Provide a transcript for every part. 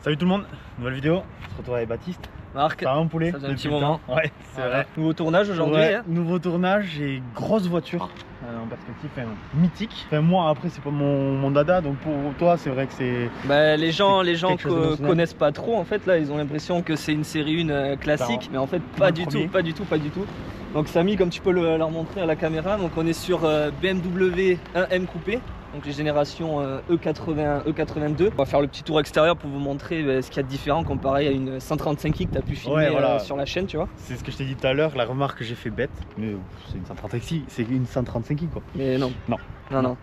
Salut tout le monde, nouvelle vidéo, on se retrouve avec Baptiste. Marc, ça va mon poulet? Ça faisait un petit moment. Ouais, c'est vrai. Nouveau tournage aujourd'hui. Ouais, hein. nouveau tournage et grosse voiture en perspective, mythique. Enfin, moi après c'est pas mon dada, donc pour toi c'est vrai que c'est... Bah, les gens connaissent pas trop en fait, là ils ont l'impression que c'est une série 1 classique, mais en fait pas du tout. Donc Samy, comme tu peux leur montrer à la caméra, donc on est sur BMW 1M coupé. Donc les générations E80, E82. On va faire le petit tour extérieur pour vous montrer ce qu'il y a de différent comparé à une 135i que tu as pu filmer sur la chaîne, tu vois. C'est ce que je t'ai dit tout à l'heure, la remarque que j'ai fait bête, mais c'est une 135i, c'est une 135i quoi. Mais non. Non.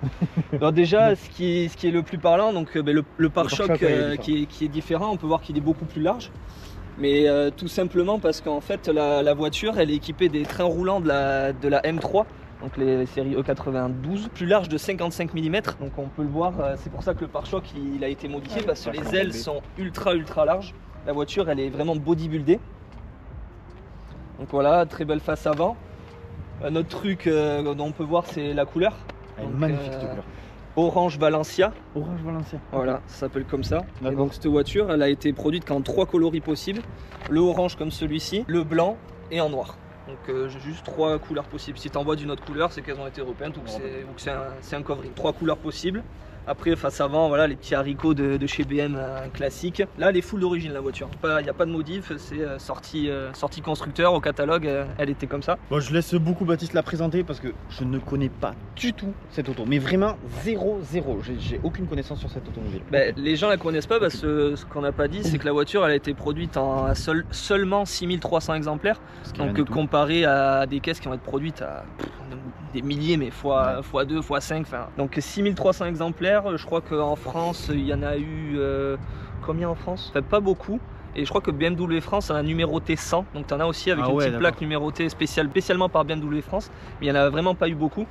Alors déjà, ce qui est le plus parlant, donc le pare-choc qui est différent, on peut voir qu'il est beaucoup plus large. Mais tout simplement parce qu'en fait la voiture elle est équipée des trains roulants de la M3. Donc les séries E92, plus large de 55 mm, donc on peut le voir, c'est pour ça que le pare-choc il a été modifié, parce que les ailes sont ultra larges, la voiture elle est vraiment bodybuildée. Donc voilà, très belle face avant. Un autre truc dont on peut voir c'est la couleur. Donc, magnifique cette couleur. Orange Valencia. Orange Valencia. Voilà, ça s'appelle comme ça. Et donc cette voiture elle a été produite qu'en 3 coloris possibles, le orange comme celui-ci, le blanc et en noir. Donc j'ai juste 3 couleurs possibles. Si tu envoies d'une autre couleur, c'est qu'elles ont été repeintes ou que c'est un covering. 3 couleurs possibles. Après face avant, voilà les petits haricots de chez BM classique. Là elle est full d'origine la voiture. Il n'y a pas de modif, c'est sortie constructeur au catalogue, elle était comme ça. Bon, je laisse beaucoup Baptiste la présenter parce que je ne connais pas du tout cette auto. Mais vraiment 0. J'ai aucune connaissance sur cette automobile. Les gens la connaissent pas parce que ce qu'on n'a pas dit c'est que la voiture elle a été produite en seulement 6300 exemplaires. Donc comparé à des caisses qui vont être produites à des milliers mais x2, x5. Enfin, donc 6300 exemplaires. Je crois qu'en France, il y en a eu combien en France? Enfin, pas beaucoup. Et je crois que BMW France en a numéroté 100. Donc tu en as aussi avec une petite plaque numérotée spécialement par BMW France. Mais il n'y en a vraiment pas eu beaucoup.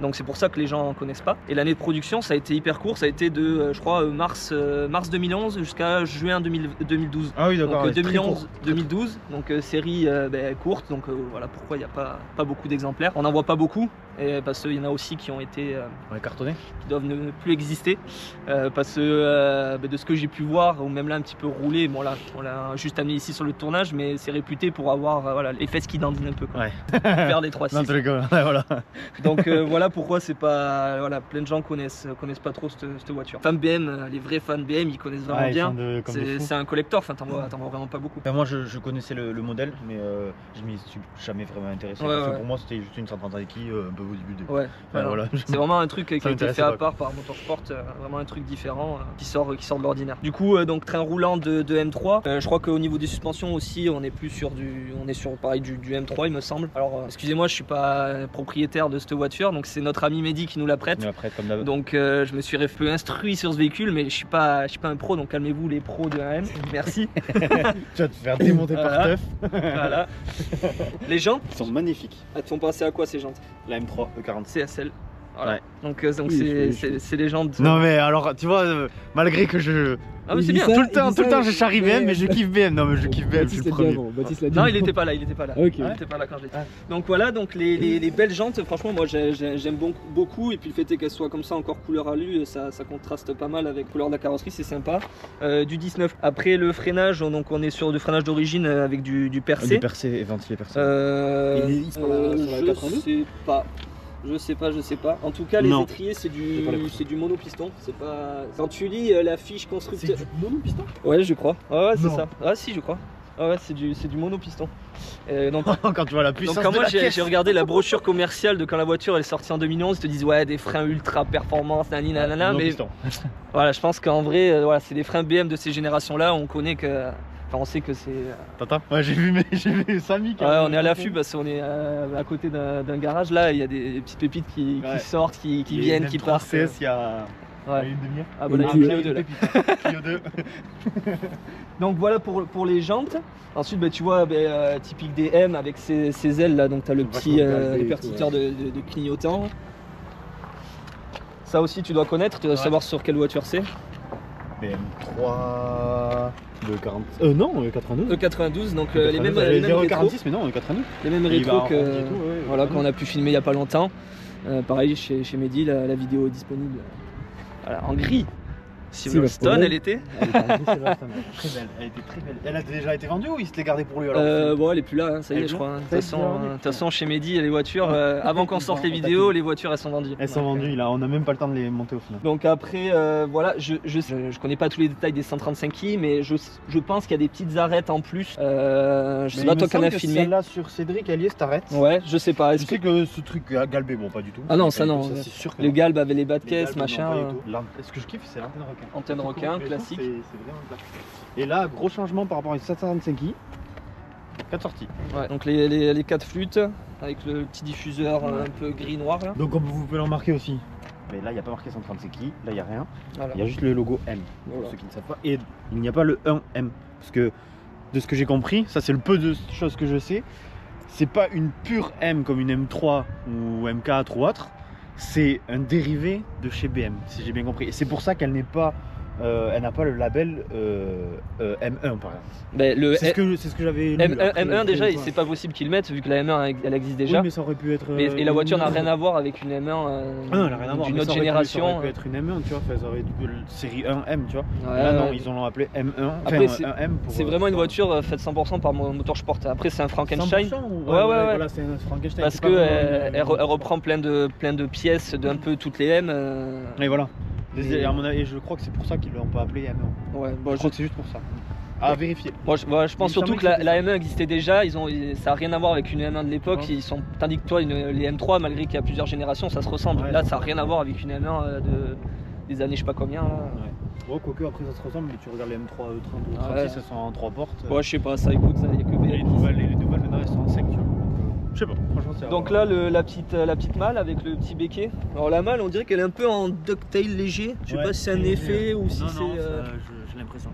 Donc c'est pour ça que les gens en connaissent pas. Et l'année de production, ça a été hyper court. Ça a été de, je crois, mars 2011 jusqu'à juin 2012. Ah oui, d'accord. Donc 2011-2012. Donc série courte. Donc voilà pourquoi il n'y a pas beaucoup d'exemplaires. On n'en voit pas beaucoup. Et parce qu'il y en a aussi qui ont été cartonnés, qui doivent ne plus exister. Parce que de ce que j'ai pu voir, ou même là un petit peu roulé, bon là on l'a juste amené ici sur le tournage, mais c'est réputé pour avoir les fesses qui dandinent un peu. Quoi. Ouais. Faire des 3.6. Voilà. Donc voilà pourquoi c'est pas. Voilà, plein de gens connaissent pas trop cette voiture. Fans BM, les vrais fans BM, ils connaissent vraiment bien. C'est un collector, enfin t'en vois vraiment pas beaucoup. Moi je connaissais le modèle, mais je m'y suis jamais vraiment intéressé. Pour moi c'était juste une 135i un peu bodybuildée. Ouais, voilà. C'est vraiment un truc qui a été fait à part par Motorsport, vraiment un truc différent qui sort de l'ordinaire. Du coup, donc train roulant de M3. Je crois qu'au niveau des suspensions aussi, on est sur pareil du M3 il me semble. Alors excusez-moi, je suis pas propriétaire de cette voiture, donc c'est notre ami Mehdi qui nous la prête. Donc je me suis un peu instruit sur ce véhicule, mais je suis pas un pro, donc calmez-vous les pros de 1M. Merci. Tu vas te faire démonter par teuf. Voilà. Les jantes sont magnifiques. Elles te font penser à quoi ces jantes? La M3 E40 CSL. Voilà. Ouais. Donc c'est les jantes. Non mais alors tu vois, malgré que je... Ah mais c'est bien. Tout le temps je charrie BM, mais je kiffe BM. Non mais je kiffe BM, je suis le premier. Non, il était pas là. Okay. Il était pas là quand je l'ai dit. Donc voilà, donc les belles jantes, franchement moi j'aime beaucoup, et puis le fait est qu'elles soient comme ça encore couleur alu, ça contraste pas mal avec la couleur de la carrosserie, c'est sympa. Du 19. Après le freinage, donc on est sur du freinage d'origine avec du percé. Du percé et ventilé percé. Je sais pas. En tout cas, les étriers, c'est du monopiston. C'est pas. Quand tu lis la fiche constructeur. C'est du monopiston? Ouais, je crois. Ouais, c'est ça. Ah, si, je crois. Ah ouais, c'est du monopiston. Donc, quand tu vois la puissance. Donc, quand moi j'ai regardé la brochure commerciale de quand la voiture elle est sortie en 2011, ils te disent ouais, des freins ultra performance, nanana, mais voilà, je pense qu'en vrai, voilà, c'est des freins BM de ces générations-là. On connaît que. Enfin, on sait que c'est. Attends, ouais, j'ai vu Samy. Ouais, on est à l'affût parce qu'on est à côté d'un garage. Là, il y a des petites pépites qui sortent, qui viennent, qui partent. CS, il y a une demi-heure. Ah, bon, là, il y a Clio 2 là. Clio 2. Donc voilà pour les jantes. Ensuite, tu vois, typique des M avec ses ailes là. Donc tu as le petit répartiteur de clignotant. Ça aussi, tu dois connaître, tu dois savoir sur quelle voiture c'est. BM3 de 40. Non, E92. E92, donc les mêmes rétros. 46, mais non, E92. Les mêmes rétros qu'on a pu filmer il n'y a pas longtemps. Pareil chez Mehdi, la vidéo est disponible. Voilà, en gris. Silverstone, elle était. Elle était très belle, elle était très belle. Elle a déjà été vendue ou il se l'est gardée pour lui alors? Bon, elle est plus là, hein, ça y est, je crois. De toute façon, chez Mehdi, les voitures, avant qu'on sorte les vidéos, les voitures elles sont vendues. Elles sont vendues, on n'a même pas le temps de les monter au final. Donc après, voilà, je connais pas tous les détails des 135i, mais je pense qu'il y a des petites arêtes en plus. Je sais pas, toi qui en as filmé. Celle-là sur Cédric, elle y est cette arête. Ouais, je sais pas. Je sais que ce truc galbé, bon, pas du tout. Ah non, ça non. C'est sûr que le galbe avait les bas de les caisse, galbes, machin. non, ce que je kiffe, c'est l'antenne requin. Antenne requin, classique. C'est vraiment classe. Et là, gros changement par rapport à une 735i. 4 sorties. Ouais, donc les 4 flûtes avec le petit diffuseur un peu gris-noir là. Donc comme vous pouvez le remarquer aussi, mais là il n'y a pas marqué 135i, là il n'y a rien. Voilà. Il y a juste le logo M, pour ceux qui ne savent pas. Et il n'y a pas le 1M. Parce que de ce que j'ai compris, ça c'est le peu de choses que je sais, c'est pas une pure M comme une M3 ou M4 ou autre, c'est un dérivé de chez BM, si j'ai bien compris. Et c'est pour ça qu'elle n'est pas... elle n'a pas le label M1 par exemple. Ben, c'est ce que j'avais lu. M1 déjà, c'est pas possible qu'ils le mettent vu que la M1 elle existe déjà. Oui, mais ça aurait pu être. Et la voiture n'a rien à voir avec une M1 d'une autre génération. Ça aurait pu être une M1, tu vois, ça aurait dû série 1M, tu vois. Ouais, là non, ils ont appelé M1. Après, enfin, c'est vraiment une voiture faite 100% par motor sport. Après, c'est un Frankenstein. Ouais. Voilà, c'est un Frankenstein. Parce que elle reprend plein de pièces d'un peu toutes les M. Et voilà. Et je crois que c'est pour ça qu'ils l'ont pas appelé M1. Ouais, bon, je crois que c'est juste pour ça. À vérifier. Moi, je pense surtout que la M1 existait déjà, ça n'a rien à voir avec une M1 de l'époque. Tandis que toi, les M3, malgré qu'il y a plusieurs générations, ça se ressemble. Là, ça n'a rien à voir avec une M1 des années je sais pas combien. Là. Ouais. Ouais, quoique après ça se ressemble, mais tu regardes les M3, E30, E36, ça sont en 3 portes. Ouais, je sais pas, ça écoute, il n'y a que BM. Les nouvelles maintenant elles sont en 5, tu vois. Je sais pas, franchement c'est. Donc là la petite malle avec le petit béquet. Alors la malle on dirait qu'elle est un peu en ducktail léger. Je sais pas si c'est un effet ou si c'est. J'ai l'impression.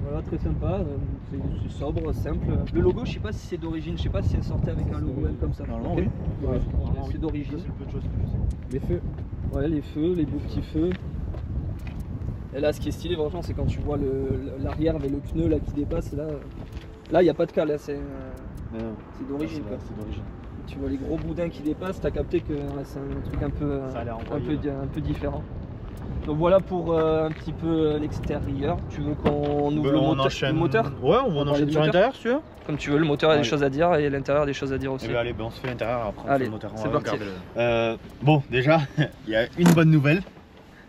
Voilà, très sympa, c'est sobre, simple. Le logo je sais pas si c'est d'origine, je sais pas si elle sortait avec un logo M comme ça. Normalement oui. C'est d'origine. C'est le peu de choses que je sais. Les feux. Ouais, les feux, les beaux petits feux. Et là ce qui est stylé vraiment c'est quand tu vois l'arrière avec le pneu là qui dépasse là il n'y a pas de cale, c'est d'origine. Tu vois les gros boudins qui dépassent, t'as capté que c'est un truc un peu différent. Donc voilà pour un petit peu l'extérieur. Tu veux qu'on ouvre le moteur? Ouais, on enchaîne sur l'intérieur si tu veux. Comme tu veux, le moteur a des choses à dire et l'intérieur a des choses à dire aussi. Et allez, on se fait l'intérieur après on fait le moteur. C'est parti. Bon, déjà, il y a une bonne nouvelle.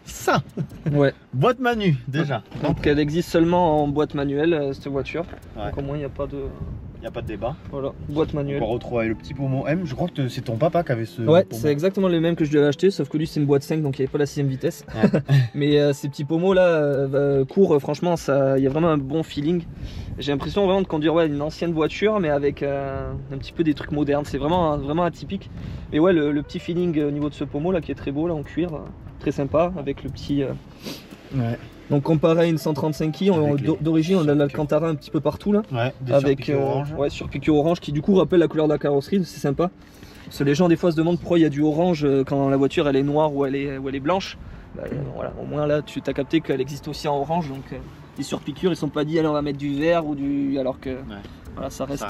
Ça ouais. Boîte manu déjà. Donc elle existe seulement en boîte manuelle cette voiture. Ouais. Donc au moins il n'y a pas de... Il n'y a pas de débat. Voilà, boîte manuelle. On va retrouver le petit pommeau M. Je crois que c'est ton papa qui avait ce. Ouais, c'est exactement le même que je lui avais acheté, sauf que lui c'est une boîte 5 donc il n'y avait pas la 6ème vitesse. Ouais. Mais ces petits pommeaux là courent, franchement, il y a vraiment un bon feeling. J'ai l'impression vraiment de conduire une ancienne voiture mais avec un petit peu des trucs modernes. C'est vraiment atypique. Et ouais, le petit feeling au niveau de ce pommeau là qui est très beau là en cuir, très sympa avec le petit. Ouais. Donc comparé à une 135i, d'origine on a l'Alcantara un petit peu partout là. Ouais, avec surpiqûre orange qui du coup rappelle la couleur de la carrosserie, c'est sympa. Parce que les gens des fois se demandent pourquoi il y a du orange quand la voiture elle est noire ou elle est blanche. Bah, voilà, au moins là tu as capté qu'elle existe aussi en orange, donc les surpiqûres ils sont pas dit alors on va mettre du vert ou du... alors que voilà, ça reste...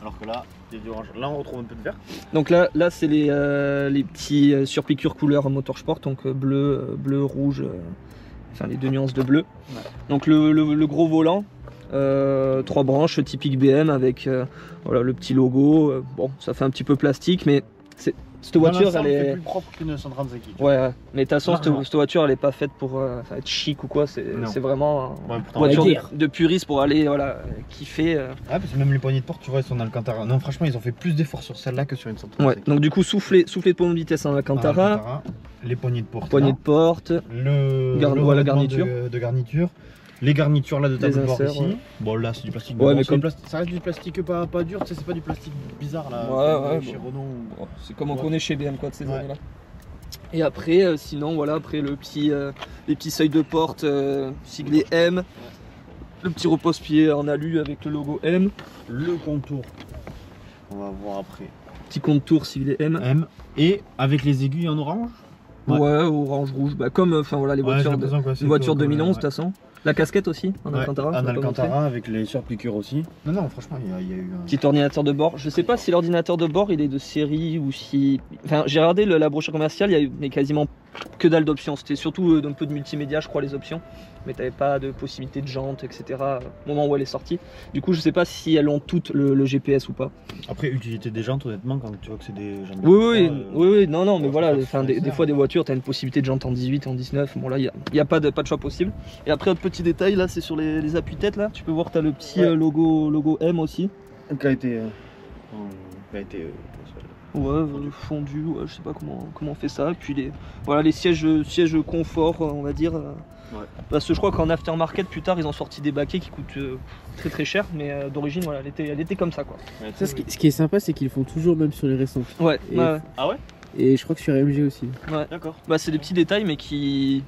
Alors que là, il y a du orange. Là on retrouve un peu de vert. Donc là c'est les petits surpiqûres couleur motorsport, donc bleu, rouge... Enfin les deux nuances de bleu. Ouais. Donc le gros volant, 3 branches typique BM avec voilà, le petit logo. Bon, ça fait un petit peu plastique, mais cette voiture elle est plus propre qu'une 135i. Ouais, mais de toute façon cette voiture elle est pas faite pour être chic ou quoi. C'est vraiment une voiture de puriste pour aller kiffer. Ouais, parce que même les poignées de porte, tu vois, elles sont en Alcantara. Non, franchement, ils ont fait plus d'efforts sur celle-là que sur une 135i. Ouais, donc du coup souffler de pompe de vitesse en Alcantara. Les poignées de porte. La garniture. De garniture. Les garnitures là de table de bord ici. Bon là c'est du plastique. Ouais, mais ça reste du plastique pas dur, tu sais, c'est pas du plastique bizarre là. Ouais, chez Renault. C'est comme on connaît chez BM quoi de ces années là. Et après, sinon voilà, après les petits seuils de porte siglés M. Le petit repose-pied en alu avec le logo M. Le contour. On va voir après. Petit contour siglé M. Et avec les aiguilles en orange. Ouais, orange rouge, bah comme les voitures une voiture 2011 de toute façon. La casquette aussi en Alcantara. En Alcantara avec les surpiqûres aussi. Non, franchement, il y a eu un petit ordinateur de bord. Je sais pas si l'ordinateur de bord il est de série ou si. Enfin, j'ai regardé la brochure commerciale, il y a quasiment que dalle d'options. C'était surtout un peu de multimédia, je crois, les options. Mais t'avais pas de possibilité de jantes, etc. Au moment où elle est sortie. Du coup, je sais pas si elles ont toutes le GPS ou pas. Après, utilité des jantes, honnêtement, quand tu vois que c'est des jantes. Oui, non, mais voilà, des fois, des voitures, t'as une possibilité de jantes en 18 et en 19. Bon, là, il n'y a pas de choix possible. Et après, autre petit détail, là, c'est sur les appuis-têtes, là. Tu peux voir, t'as le petit logo M aussi. Qui a été. Fondu, je sais pas comment on fait ça. Et puis les sièges confort, on va dire. Parce que je crois qu'en aftermarket plus tard ils ont sorti des baquets qui coûtent très très cher, mais d'origine voilà, elle était comme ça quoi. Ça, ce qui est sympa, c'est qu'ils le font toujours même sur les récentes. Ouais. Ah ouais. Et je crois que sur AMG aussi. Ouais. D'accord. Bah c'est des petits détails mais qui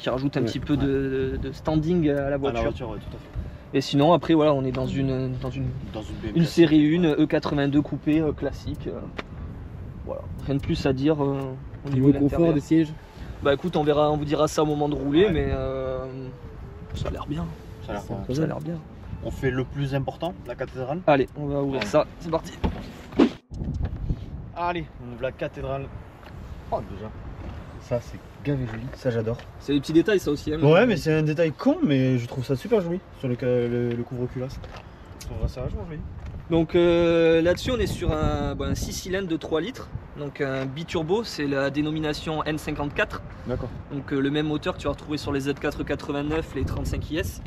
rajoutent un petit peu de standing à la voiture. Ouais, tout à fait. Et sinon après voilà, on est dans une série 1 E82 coupé classique. Voilà, rien de plus à dire au niveau confort des sièges. Bah écoute, on vous dira ça au moment de rouler, mais ça a l'air bien. Ça a l'air bien. On fait le plus important, la cathédrale. Allez, on va ouvrir ça, c'est parti. Allez, on ouvre la cathédrale. Oh déjà, ça c'est gavé joli, ça j'adore. C'est des petits détails ça aussi. Hein, ouais, mais c'est un détail con, mais je trouve ça super joli sur le couvre-culasse. Je trouve ça vachement joli. Donc là-dessus on est sur un 6 cylindres de 3 litres, donc un biturbo, c'est la dénomination N54. D'accord. Donc le même moteur que tu vas retrouver sur les Z489, les 35 IS.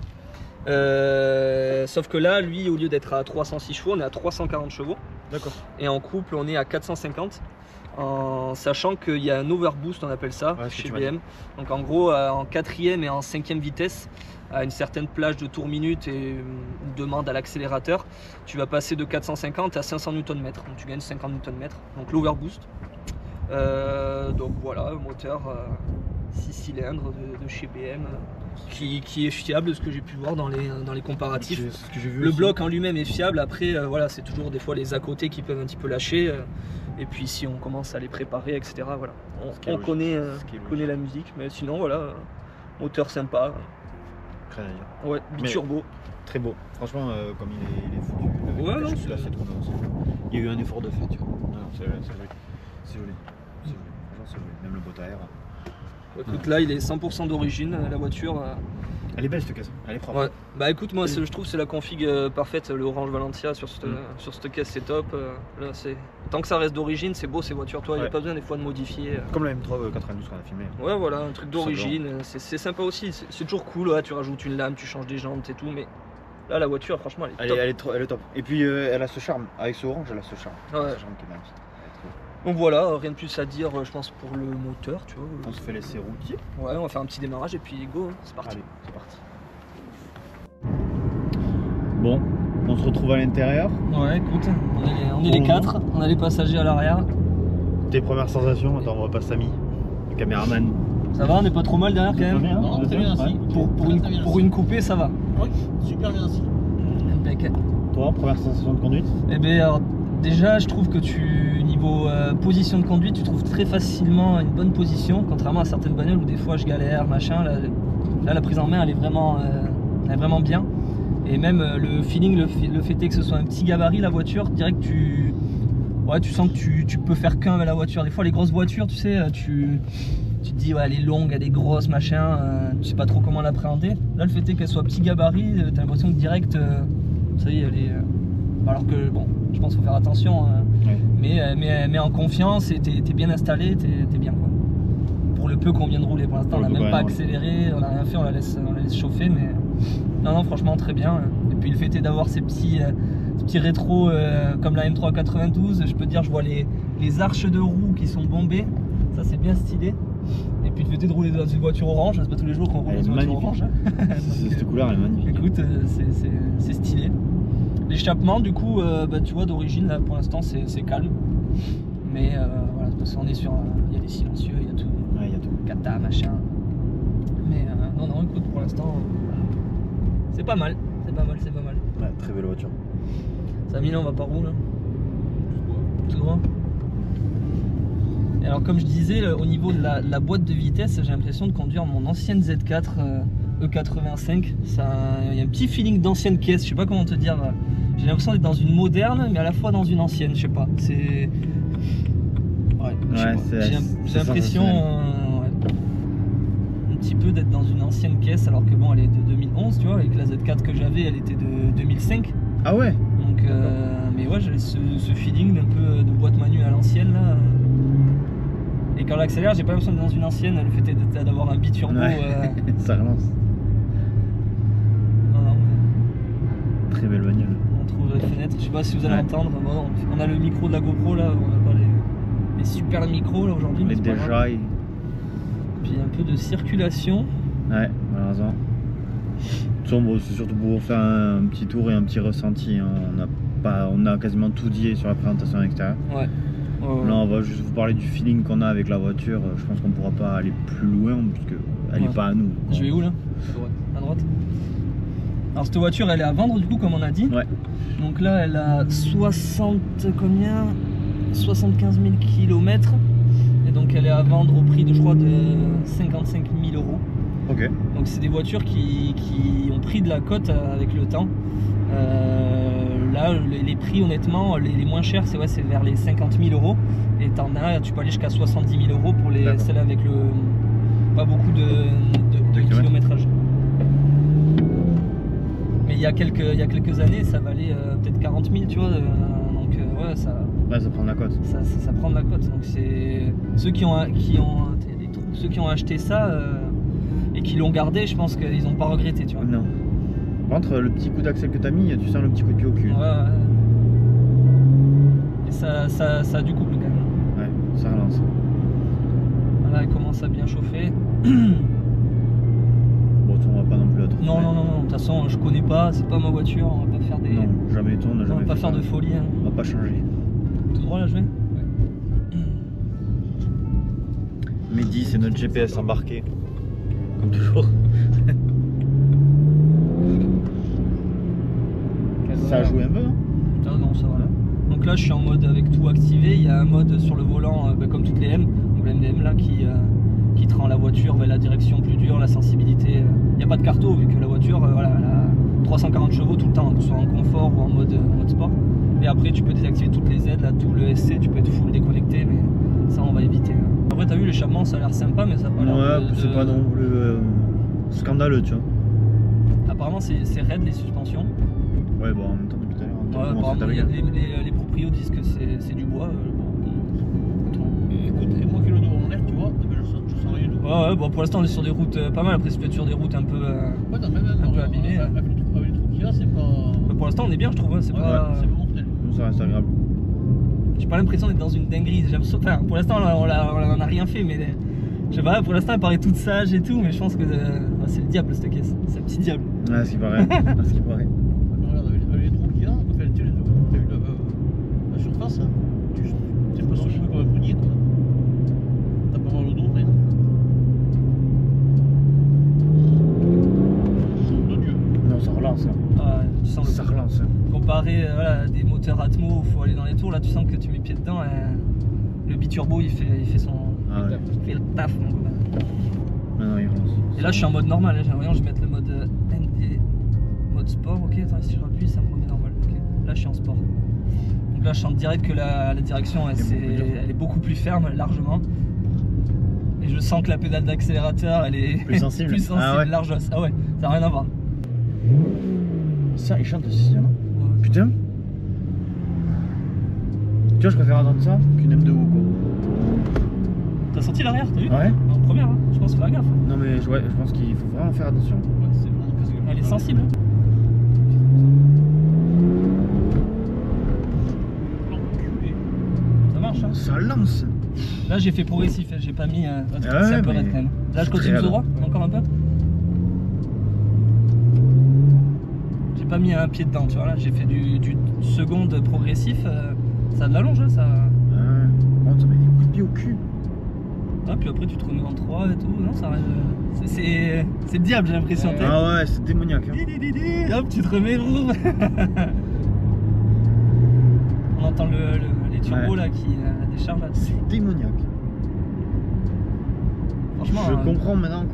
Sauf que là, lui, au lieu d'être à 306 chevaux, on est à 340 chevaux. D'accord. Et en couple, on est à 450. En sachant qu'il y a un overboost, on appelle ça, chez BM. Donc en gros, en 4e et en 5e vitesse, à une certaine plage de tours minute et une demande à l'accélérateur, tu vas passer de 450 à 500 Nm. Donc tu gagnes 50 Nm. Donc l'overboost. Donc voilà, un moteur 6 cylindres de chez BM qui est fiable, ce que j'ai pu voir dans les comparatifs. Le bloc en lui-même est fiable. Après, voilà, c'est toujours des fois les à côté qui peuvent un petit peu lâcher. Et puis si on commence à les préparer, etc. Voilà, on connaît la musique, mais sinon voilà, moteur sympa. Rien à dire. Ouais, biturbo. Très beau. Franchement, comme il est foutu. Ouais, non, il y a eu un effort de fait, tu vois. C'est joli. C'est joli. Franchement, c'est joli. Même le boîte à air. Écoute, là, il est 100% d'origine, la voiture. Elle est belle cette caisse, elle est propre. Ouais. Bah écoute, moi je trouve que c'est la config parfaite, le Orange Valencia sur cette caisse, c'est top. Là, tant que ça reste d'origine, c'est beau ces voitures, toi, il n'y a pas besoin des fois de modifier. Comme la M3 92 qu'on a filmé. Ouais, voilà, un truc d'origine, c'est sympa aussi, c'est toujours cool, ouais, tu rajoutes une lame, tu changes des jantes et tout, mais là la voiture, franchement, elle est top. Elle est top. Et puis elle a ce charme, avec ce orange, elle a ce charme. Ouais. Ce charme qui est bien aussi. Donc voilà, rien de plus à dire, je pense, pour le moteur, tu vois. On se fait laisser routier. Ouais, on va faire un petit démarrage et puis go, c'est parti. Allez, c'est parti. Bon, on se retrouve à l'intérieur. Ouais, écoute, on est les 4, on a les passagers à l'arrière. Tes premières sensations? Attends, on voit pas Samy, le caméraman. Ça va, on n'est pas trop mal derrière quand même? Bien, non, très bien, merci. Pour une coupée, ça va. Oui, super bien, merci. Impeccable. Toi, première sensation de conduite? Eh bien, alors, déjà, je trouve que niveau position de conduite, tu trouves très facilement une bonne position, contrairement à certaines bagnoles où des fois je galère, machin. Là la prise en main, elle est vraiment bien. Et même le feeling, le fait est que ce soit un petit gabarit, la voiture, direct tu sens que tu peux faire qu'un avec la voiture. Des fois, les grosses voitures, tu sais, tu te dis, ouais, elle est longue, elle est grosse, machin, tu sais pas trop comment l'appréhender. Là, le fait est qu'elle soit petit gabarit, t'as l'impression que direct, ça y est, elle est. Alors que, bon, je pense qu'il faut faire attention, mais en confiance, et t'es bien installé, t'es bien quoi. Pour le peu qu'on vient de rouler, pour l'instant, on n'a même pas accéléré, on n'a rien fait, on la laisse chauffer, mais non, franchement, très bien. Et puis le fait est d'avoir ces petits rétros comme la M3 92, je peux te dire, je vois les arches de roues qui sont bombées, ça c'est bien stylé. Et puis le fait est de rouler dans une voiture orange, c'est pas tous les jours qu'on roule dans une voiture orange. Cette couleur, elle est magnifique. Écoute, c'est stylé. L'échappement, du coup, tu vois, d'origine, là, pour l'instant, c'est calme. Mais voilà, parce qu'on est sur. Il y a des silencieux, il y a tout. Ouais, il y a tout. Cata, machin. Mais non, écoute, pour l'instant, c'est pas mal. C'est pas mal. Ouais, très belle voiture. Samy, là, on va par où, là? Tout droit. Et alors, comme je disais, au niveau de la boîte de vitesse, j'ai l'impression de conduire mon ancienne Z4 E85. Il y a un petit feeling d'ancienne caisse, je sais pas comment te dire. J'ai l'impression d'être dans une moderne, mais à la fois dans une ancienne, je sais pas. C'est. Ouais. Je sais Ouais, pas. c'est- J'ai c'est l'impression un petit peu d'être dans une ancienne caisse alors que bon elle est de 2011 tu vois, et que la Z4 que j'avais elle était de 2005. Ah ouais. Donc mais ouais j'ai ce feeling d'un peu de boîte manuelle à l'ancienne là. Et quand l'accélère j'ai pas l'impression d'être dans une ancienne, le fait d'avoir un biturbo. Ouais. Ça relance. Non, non, Très belle bagnole. on trouve les fenêtres, je sais pas si vous allez Ouais. entendre. Bon, on a le micro de la GoPro là, on a pas les super micros là aujourd'hui. mais Les c'est pas grave. déjà. Puis un peu de circulation. Ouais, malheureusement. Sombre, c'est surtout pour faire un petit tour et un petit ressenti. Hein. On a quasiment tout dit sur la présentation extérieure. Ouais. Là, on va juste vous parler du feeling qu'on a avec la voiture. Je pense qu'on pourra pas aller plus loin parce qu'elle n'est Ouais. pas à nous. Je vais où là? À droite. Alors cette voiture elle est à vendre du coup comme on a dit. Ouais. Donc là elle a 75 000 km. Et donc elle est à vendre au prix de je crois de 55 000 €. Ok. Donc c'est des voitures qui ont pris de la cote avec le temps. Là les prix honnêtement les moins chers c'est vers les 50 000 €. Et tu peux aller jusqu'à 70 000 € pour celles avec pas beaucoup de kilométrage. Mais il y a quelques années ça valait peut-être 40 000 tu vois. Donc ouais ça prend de la cote. ça prend de la cote. Donc c'est ceux qui ont acheté ça et qui l'ont gardé, je pense qu'ils n'ont pas regretté, tu vois. Non. Par contre, le petit coup d'accel que t'as mis, tu sens le petit coup de pied au cul. Ouais. Et ça a du couple quand même. Ouais, ça relance. Là, elle commence à bien chauffer. Bon, on va pas non plus la trop. Non, de toute façon, je connais pas, c'est pas ma voiture, on va pas faire des. Non, jamais tourne, on jamais. va pas fait faire ça. de folie. Hein. On va pas changer. Tout droit là, je vais. Mehdi, c'est notre GPS embarqué. Comme toujours. Ça a joué un peu, hein? Ah non, ça va là. Donc là, je suis en mode avec tout activé. Il y a un mode sur le volant, comme toutes les M, donc la MDM là, qui te rend la voiture vers la direction plus dure, la sensibilité. Il n'y a pas de carto vu que la voiture, voilà, elle a 340 chevaux tout le temps, que ce soit en confort ou en mode sport. Et après, tu peux désactiver toutes les aides, là, tout le SC, tu peux être full déconnecté, mais ça, on va éviter. Après, t'as vu, l'échappement, ça a l'air sympa, mais ça a pas l'air. Ouais, c'est pas non plus scandaleux, tu vois. Apparemment, c'est raide les suspensions. Ouais, bon, en même temps, depuis tout à l'heure, on Ouais, commence à apparemment, taper. les proprios disent que c'est du bois. Écoute, et moi qui ai le dos en l'air, tu vois, je sens rien du tout. Ouais, bon, pour l'instant, on est sur des routes pas mal. Après, c'est peut-être sur des routes un peu. Ouais, non, même un peu abîmé. Avec le trou qu'il y a, c'est pas. Mais pour l'instant, on est bien, je trouve. Hein, c'est Ouais, pas. c'est pas mortel. Nous, ça reste agréable. J'ai pas l'impression d'être dans une dinguerie. Enfin, pour l'instant, on en a rien fait, mais je sais pas. Pour l'instant, elle paraît toute sage et tout, mais je pense que c'est le diable cette caisse. C'est un petit diable. Ouais, ce qui paraît. Ce qui paraît. Regarde, avec les trous qu'il y a, enfin, tu as vu la surface, hein, tu pas secoué comme un prunier, quoi. T'as pas mal au dos, rien. Nom de Dieu. Non, ça relance. Hein. Ah, tu sens Ça relance. Hein. comparé voilà, à des moteurs Atmo où il faut aller dans les tours, là tu sens que tu mets pied dedans et le biturbo il fait son. Ah ouais. Il fait le taf mon copain. Non, il relance. Et là je suis en mode normal, j'ai l'impression que je vais mettre le mode ND, mode sport, ok, attends, si je rappuie ça me remet normal, ok. Là je suis en sport. Donc là je sens direct que la direction elle est beaucoup plus ferme, largement. Et je sens que la pédale d'accélérateur elle est Plus sensible. plus sensible, Ah ouais. largement. Ah ouais, ça n'a rien à voir. Ça, il chante aussi, non? Ouais. Putain. Tu vois, je préfère attendre ça qu'une M2 ou quoi. T'as senti l'arrière, t'as vu? Ouais. En première, hein, je pense qu'il faut faire gaffe. Non, mais ouais, je pense qu'il faut vraiment faire attention. Ouais, c'est vraiment parce que. Elle est sensible. Hein. Ça marche, hein. Ça lance. Là j'ai fait progressif, j'ai pas mis c'est Ouais, un peu mais raide quand même. Là je continue très tout droit, raide. encore un peu. J'ai pas mis un pied dedans, tu vois, là j'ai fait du seconde progressif, ça a de la longe, hein, ça. Ouais. Bon, ça met des coups de pied au cul. Ah, puis après tu te remets en 3 et tout, non ça reste. C'est le diable j'ai l'impression. t'es- Ah ouais, c'est démoniaque. Hein. Di, di, di, di. Hop, tu te remets. On entend les turbos Ouais. là qui déchargent là. C'est démoniaque. Franchement. Je comprends maintenant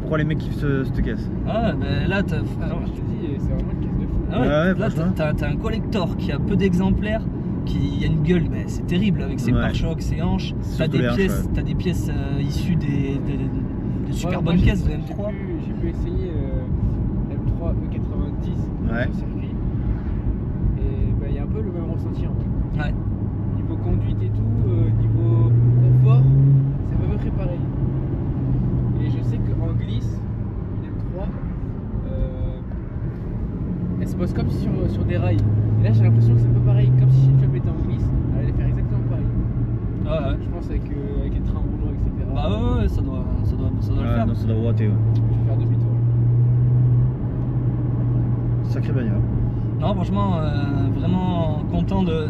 pourquoi les mecs kiffent cette caisse. Ah, ben là t'as. Alors, je te dis, c'est vraiment une caisse de fou. Ah ouais, Ouais, là franchement. t'as un collector qui a peu d'exemplaires, il y a une gueule, mais c'est terrible avec ses pare-chocs, ses hanches. T'as des pièces issues de super bonnes pièces de M3. J'ai pu essayer M3 E90 sur circuit. Et il y a un peu le même ressenti en fait. Ouais. Niveau conduite et tout, niveau confort, c'est à peu près pareil. Et je sais qu'en glisse, une M3, elle se pose comme sur des rails. Et là j'ai l'impression que c'est un peu pareil, comme si tu mettais en glisse, elle allait faire exactement pareil. Ah ouais. Je pense avec les trains roulants, etc. Bah ouais, ça doit le faire. Non, ça doit ouater. Ouais. Je vais faire demi-tour. Sacré bagnole. Non, franchement, vraiment content de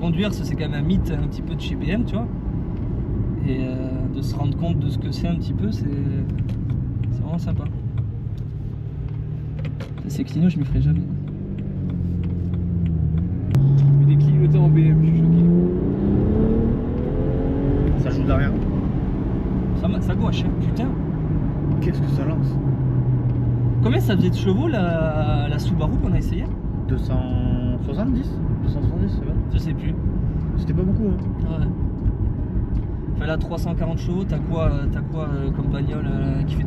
conduire, c'est quand même un mythe un petit peu de chez BM, tu vois. Et de se rendre compte de ce que c'est un petit peu, c'est vraiment sympa. Ces clignot, je m'y ferai jamais. Mais des clignotants en BM, je suis choqué. Ça joue derrière. Ça gouache, hein, putain. Qu'est-ce que ça lance? Combien ça faisait de chevaux la Subaru qu'on a essayé? 270 270, c'est bien. Je sais plus. C'était pas beaucoup, hein. Ouais. Enfin là, 340 chevaux, t'as quoi comme bagnole qui fait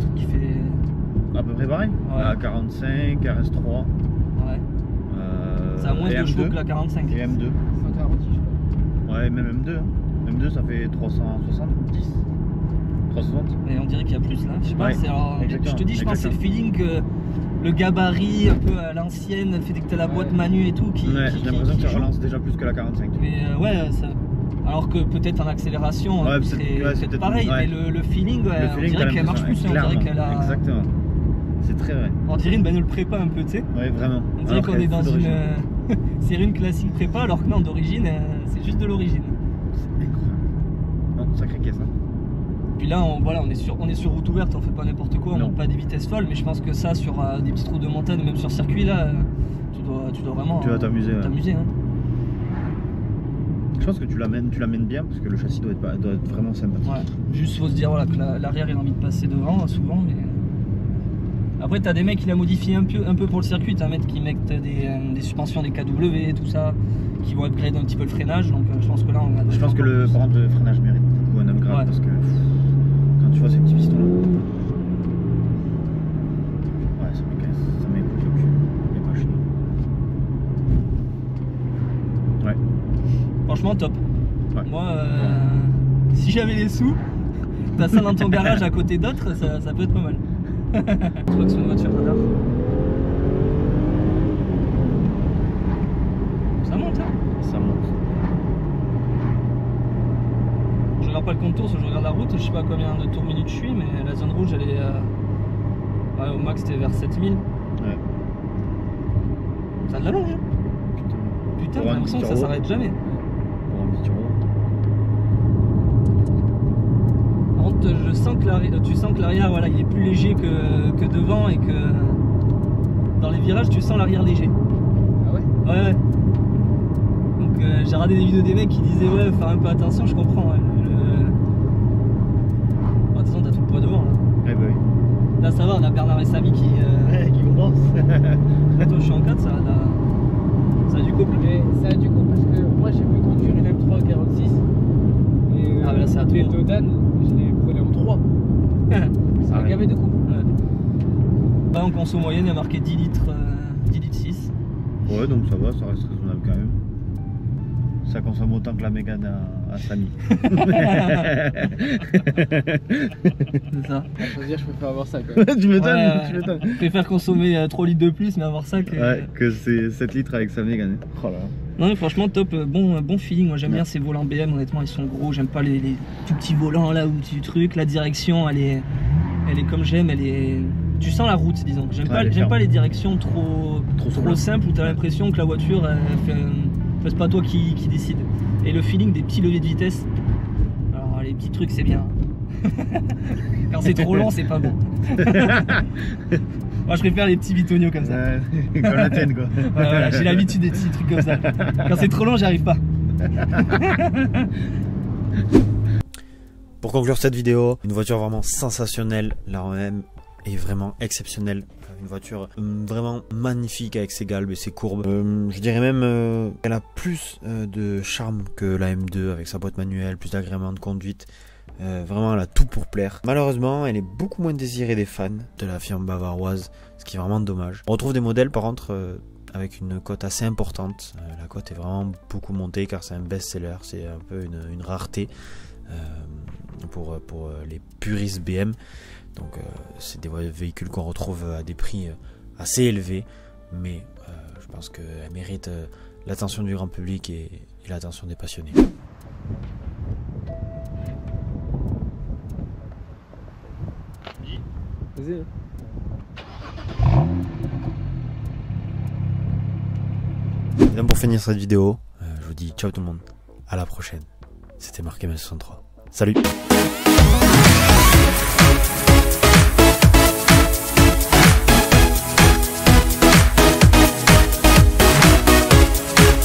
À peu près pareil. Ouais. La 45, RS3. Ouais. Ça a moins de chevaux que la 45. Et M2. 140, je crois. Ouais, même M2. Hein. M2, ça fait 370. 360. Mais on dirait qu'il y a plus là. Je sais pas, Ouais, je te dis, je pense que c'est le feeling que le gabarit un peu à l'ancienne fait que t'as la boîte manu et tout qui. Ouais, j'ai l'impression que ça joue. relance déjà plus que la 45. Mais ouais, ça. Alors que peut-être en accélération, ouais, c'est peut-être pareil, ouais. mais le feeling, on dirait qu'elle marche plus, on dirait qu'elle a. Exactement. C'est très vrai. On dirait une bagnole prépa un peu, tu sais. Ouais, vraiment. On dirait qu'on est dans une série une classique prépa, alors que non, d'origine, c'est juste de l'origine. C'est incroyable. Non, sacrée caisse, hein. Puis là, on est sur route ouverte, on fait pas n'importe quoi, on Non. monte pas des vitesses folles, mais je pense que ça, sur des petites routes de montagne, même sur circuit, là, tu dois vraiment Tu vas t'amuser. t'amuser. Hein. Je pense que tu l'amènes bien parce que le châssis doit être vraiment sympathique. Ouais. Juste faut se dire voilà, que l'arrière il a envie de passer devant souvent, mais après t'as des mecs qui la modifient un peu pour le circuit, t'as un mec qui mettent des suspensions, des KW, tout ça, qui vont upgrade un petit peu le freinage, donc je pense que là on a. Je pense que le freinage mérite beaucoup un upgrade Ouais. parce que quand tu vois ces petits pistons là, ouais, ça m'écoute le cul, il est pas chier. Ouais. Franchement top. Ouais. Moi, si j'avais les sous, t'as ça dans ton garage à côté d'autres, ça peut être pas mal. Je crois que c'est une voiture radar. Ça monte, hein. Ça monte. Je regarde pas le compte tour, je regarde la route, je sais pas combien de tours minutes je suis, mais la zone rouge elle est ouais, au max c'était vers 7000. Ouais. Ça a de la longe, hein. Putain, j'ai l'impression que ça s'arrête jamais. Pour un petit euro. Par contre, tu sens que l'arrière voilà, il est plus léger que devant et que dans les virages tu sens l'arrière léger. Ah ouais? Ouais. Donc j'ai regardé des vidéos des mecs qui disaient ouais, faire un peu attention, je comprends. Ouais, de toute façon, t'as tout le poids devant là. Eh ben oui. Là ça va, on a Bernard et Samy qui me dansent. Toi je suis en 4, ça a du couple. Mais ça a du coup parce que moi j'ai pu conduire une M3 46 et Ah, mais là, c'est à les toi. Dodan je les prenais en 3. Ça a gavé de coups. Ouais. Là en conso moyenne il y a marqué 10 litres 6. Ouais, donc ça va, ça reste raisonnable quand même. Ça consomme autant que la Mégane à Samy. C'est ça. À choisir, je préfère avoir ça quand même. Tu m'étonnes, Ouais, tu m'étonnes. je préfère consommer 3 litres de plus mais avoir ça que. Ouais, que c'est 7 litres avec sa Mégane. Oh là. Non mais franchement top, bon feeling, moi j'aime bien ces volants BM, honnêtement ils sont gros, j'aime pas les tout petits volants là ou du truc, la direction elle est comme j'aime, tu sens la route disons, j'aime pas les directions trop simples où t'as l'impression que la voiture c'est pas toi qui décide. Et le feeling des petits leviers de vitesse, alors les petits trucs c'est bien, quand c'est trop long c'est pas bon. Moi je préfère les petits bitonios comme ça. Comme la tienne quoi. Ouais, voilà, j'ai l'habitude des petits trucs comme ça. Quand c'est trop long, j'y arrive pas. Pour conclure cette vidéo, une voiture vraiment sensationnelle, la REM est vraiment exceptionnelle. Une voiture vraiment magnifique avec ses galbes et ses courbes. Je dirais même qu'elle a plus de charme que la M2 avec sa boîte manuelle, plus d'agrément de conduite. Vraiment elle a tout pour plaire. Malheureusement elle est beaucoup moins désirée des fans de la firme bavaroise, ce qui est vraiment dommage. On retrouve des modèles par contre avec une cote assez importante. La cote est vraiment beaucoup montée car c'est un best-seller, c'est un peu une rareté pour les puristes BM. Donc c'est des véhicules qu'on retrouve à des prix assez élevés, mais je pense qu'elles méritent l'attention du grand public et l'attention des passionnés. Vas-y. Et donc pour finir cette vidéo, je vous dis ciao tout le monde, à la prochaine. C'était Marc M63. Salut.